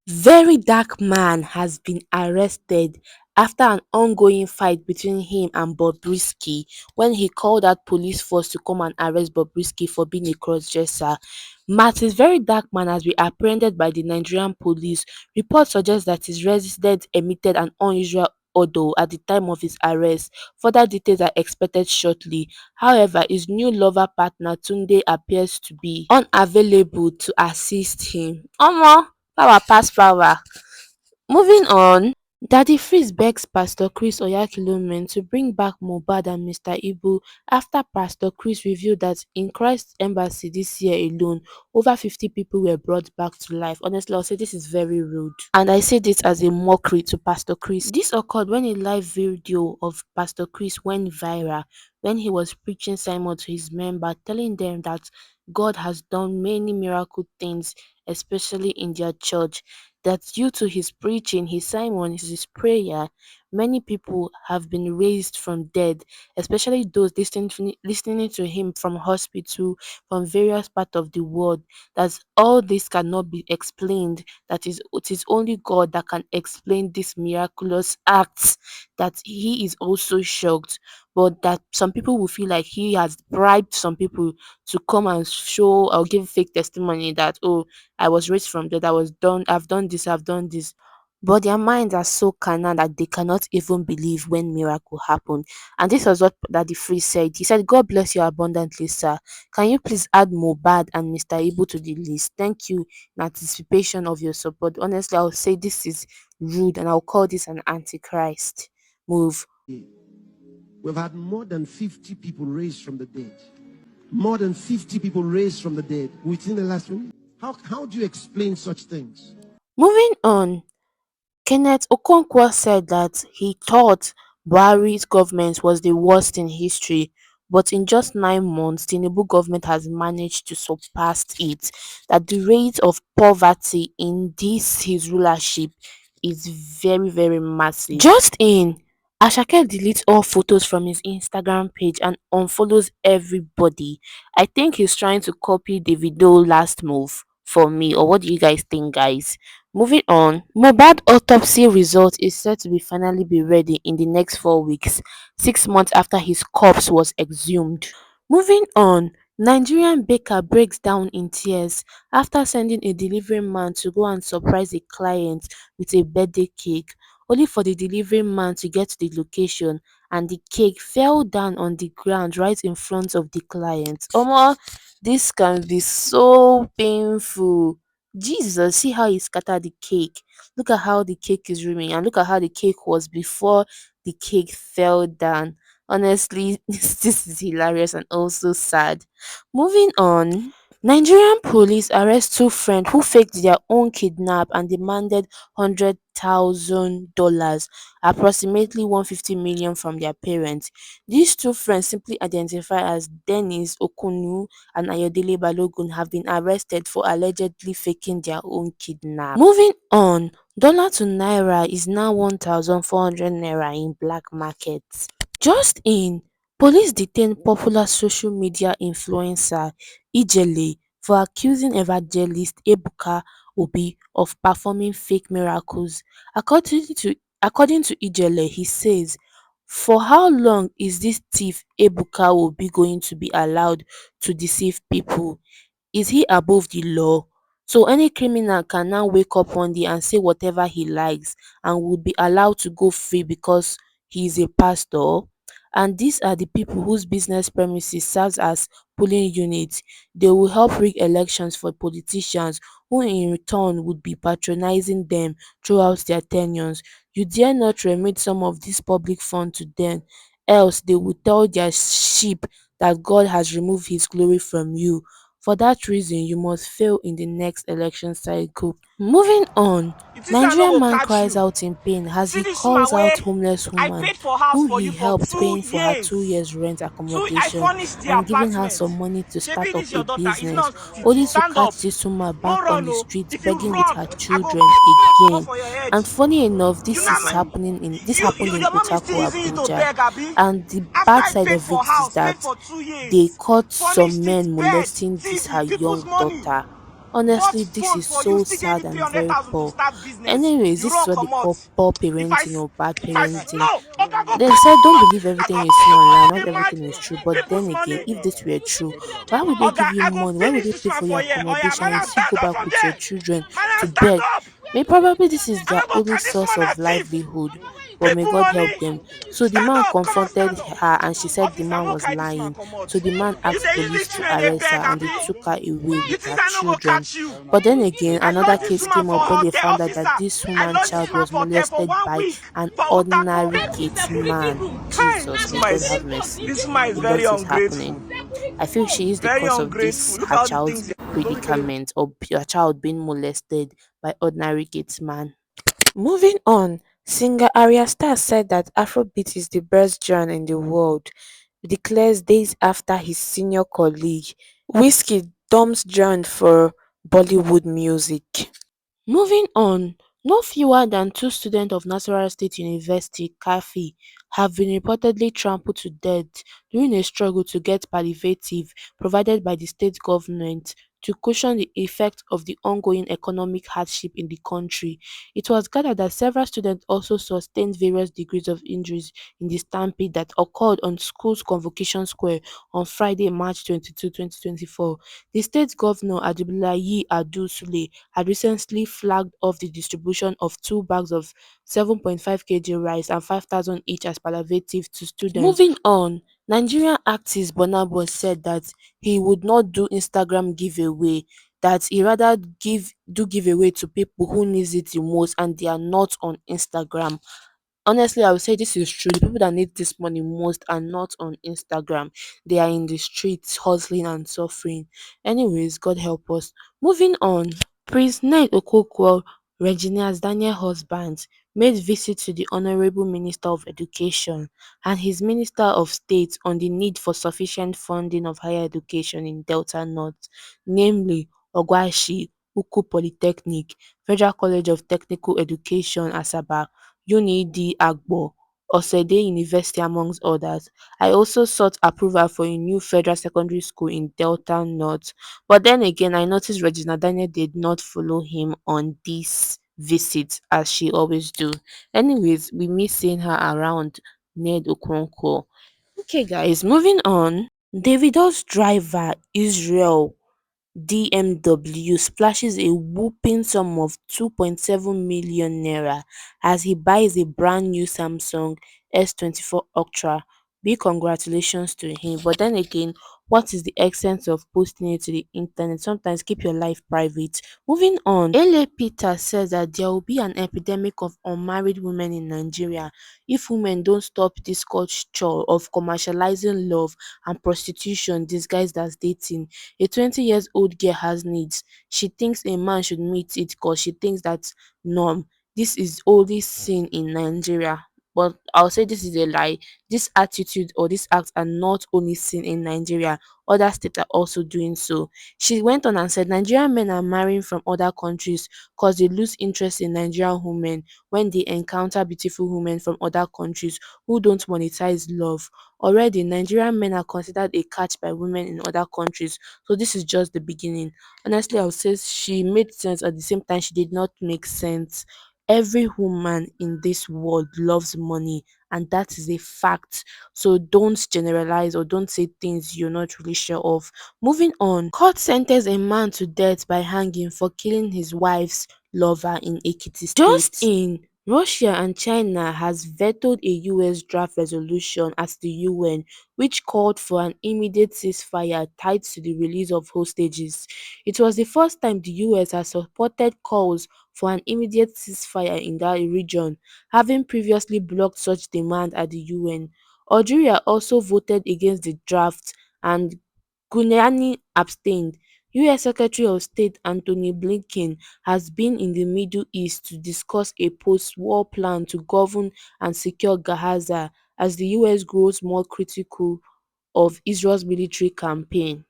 Verydarkman has been arrested after an ongoing fight between him and Bobrisky when he called out police force to come and arrest Bobrisky for being a crossdresser. Martins Verydarkman has been apprehended by the Nigerian police. Reports suggest that his residence emitted an unusual odor at the time of his arrest. Further details are expected shortly. However, his new lover partner Tunde appears to be unavailable to assist him. Omo! Power pass power. Moving on, Daddy Freeze begs Pastor Chris Oyakhilome to bring back Mohbad and Mr. Ibu after Pastor Chris revealed that in Christ's Embassy this year alone, over 50 people were brought back to life. Honestly, I'll say this is very rude. And I say this as a mockery to Pastor Chris. This occurred when a live video of Pastor Chris went viral when he was preaching sermon to his member, telling them that God has done many miracle things, especially in their church, that due to his preaching, his sermon, his prayer, many people have been raised from dead, especially those listening to him from hospital, from various parts of the world. That all this cannot be explained. That is, it is only God that can explain these miraculous acts. That he is also shocked, but that some people will feel like he has bribed some people to come and show or give fake testimony that, oh, I was raised from dead. I've done this, I've done this. But their minds are so carnal that they cannot even believe when miracle happened. And this was what Daddy Free said. He said, God bless you abundantly, sir. Can you please add Mobad and Mr. Ibu to the list? Thank you in anticipation of your support. Honestly, I'll say this is rude and I'll call this an antichrist move. We've had more than 50 people raised from the dead. More than 50 people raised from the dead within the last minute. How do you explain such things? Moving on, Kenneth Okonkwo said that he thought Buhari's government was the worst in history, but in just 9 months, Tinubu government has managed to surpass it. That the rate of poverty in this his rulership is very, very massive. Just in, Ashake deletes all photos from his Instagram page and unfollows everybody. I think he's trying to copy Davido last move for me, or what do you guys think, guys? Moving on, Mohbad autopsy result is set to be finally be ready in the next 4 weeks, 6 months after his corpse was exhumed. Moving on, Nigerian baker breaks down in tears after sending a delivery man to go and surprise a client with a birthday cake, only for the delivery man to get to the location and the cake fell down on the ground right in front of the client. Omo, this can be so painful. Jesus, see how he scattered the cake. Look at how the cake is ruining, and look at how the cake was before the cake fell down. Honestly, this is hilarious and also sad. Moving on, Nigerian police arrest two friends who faked their own kidnap and demanded $100,000, approximately 150 million from their parents. These two friends, simply identified as Dennis Okunu and Ayodele Balogun, have been arrested for allegedly faking their own kidnap. Moving on, dollar to naira is now 1,400 naira in black markets. Just in, police detain popular social media influencer Ijele for accusing evangelist Ebuka Obi of performing fake miracles. According to Ijele, he says, "For how long is this thief Ebuka Obi going to be allowed to deceive people? Is he above the law? So any criminal can now wake up one day and say whatever he likes and would be allowed to go free because he is a pastor?" And these are the people whose business premises serves as polling units. They will help rig elections for politicians who in return would be patronizing them throughout their tenures. You dare not remit some of this public fund to them, else they will tell their sheep that God has removed his glory from you. For that reason, you must fail in the next election cycle. Moving on, It is I no Nigerian go man catch cries you. out in pain as See he this woman calls out wey homeless I woman paid for house whom for he you for helped paying for her 2 years2 years. rent I accommodation furnished the and giving her apartment. some money to start Shebi up this a your daughter. If business, not, only to stand up. catch this woman back No on run the oh. street If you begging with run, her I go children bring plate comot again. for your head. And funny enough, You this know is happening in this happened in your mom is still Utako, using you to Abuja. beg, abi? And the After bad I side paid of for it is house, paid that for 2 they years, caught some furnished men it, bed, molesting this her TV, people's young money. daughter. Honestly, Bought this phone is for you, so still gave sad me and very 300,000 to poor. start business. Anyways, You this is run what they come out. call poor If I parenting s- or bad if I s- parenting. no, Oga go They pay said don't more. believe I everything go you see pay more. online, No not be my everything is true. But then people's again, money. if this were true, why would they Oga, give you I go money? Why would finish they this pay one for your for you. Oh yeah, accommodation and you madam, still stand go up back from with your there. children Madam, to stand beg? up. Maybe probably this is I their no go only catch this source man a of thief. livelihood. But may People God help money. them. So the Stand man up. Come on, confronted stand up. her and she said the Officer, man no was carry this man lying. come out. So the man You asked say use police this to children they arrest her beg, and abi? they took her away You with think her I no go children. catch you? But then again, I another lost this case woman came for up when they hotel, found out officer. that this I woman lost this child man was for there for molested one by week an for Utako. ordinary gate man. Kai, Jesus, may God have mercy. this man is If very that is happening, ungrateful. I feel she is the Very cause of this ungrateful. Look her at all the child's things he has done. predicament or her child being molested by ordinary gate man. Moving on, singer Arya Starr said that Afrobeat is the best genre in the world, declares days after his senior colleague Whiskey dumps genre for Bollywood music. Moving on, no fewer than two students of Nasarawa State University (CAFI) have been reportedly trampled to death during a struggle to get palliative provided by the state government to cushion the effects of the ongoing economic hardship in the country. It was gathered that several students also sustained various degrees of injuries in the stampede that occurred on school's Convocation Square on Friday, March 22, 2024. The state governor, Adébóyè Adéwálé, had recently flagged off the distribution of two bags of 7.5 kg rice and 5,000 each as palliative to students. Moving on, Nigerian artist Burna Boy said that he would not do Instagram giveaway, that he rather do giveaway to people who needs it the most and they are not on Instagram. Honestly, I would say this is true. The people that need this money most are not on Instagram. They are in the streets hustling and suffering. Anyways, God help us. Moving on, Prince Ned Okonkwo, Regina's Daniel husband, made visit to the Honorable Minister of Education and his Minister of State on the need for sufficient funding of higher education in Delta North, namely Ogwashi, Uku Polytechnic, Federal College of Technical Education, Asaba, UNID Agbo, Osede University amongst others. I also sought approval for a new federal secondary school in Delta North. But then again, I noticed Regina Daniel did not follow him on this visit as she always do. Anyways, we miss seeing her around Ned Okonkwo. Okay guys, moving on. Davido's driver Israel DMW splashes a whopping sum of 2.7 million naira as he buys a brand new Samsung S24 Ultra. Big congratulations to him. But then again, what is the essence of posting it to the internet? Sometimes keep your life private. Moving on, LA Peter says that there will be an epidemic of unmarried women in Nigeria if women don't stop this culture of commercializing love and prostitution disguised as dating. A 20 years old girl has needs. She thinks a man should meet it because she thinks that's norm. This is only seen in Nigeria. But I'll say this is a lie. This attitude or this act are not only seen in Nigeria, other states are also doing so. She went on and said Nigerian men are marrying from other countries because they lose interest in Nigerian women when they encounter beautiful women from other countries who don't monetize love. Already, Nigerian men are considered a catch by women in other countries, so this is just the beginning. Honestly, I would say she made sense at the same time she did not make sense. Every woman in this world loves money, and that is a fact. So don't generalize or don't say things you're not really sure of. Moving on, court sentenced a man to death by hanging for killing his wife's lover in Ekiti Just State. In Russia and China has vetoed a US draft resolution at the UN which called for an immediate ceasefire tied to the release of hostages. It was the first time the US has supported calls for an immediate ceasefire in that region, having previously blocked such demand at the UN. Algeria also voted against the draft and Guinea abstained. US Secretary of State Antony Blinken has been in the Middle East to discuss a post-war plan to govern and secure Gaza as the US grows more critical of Israel's military campaign.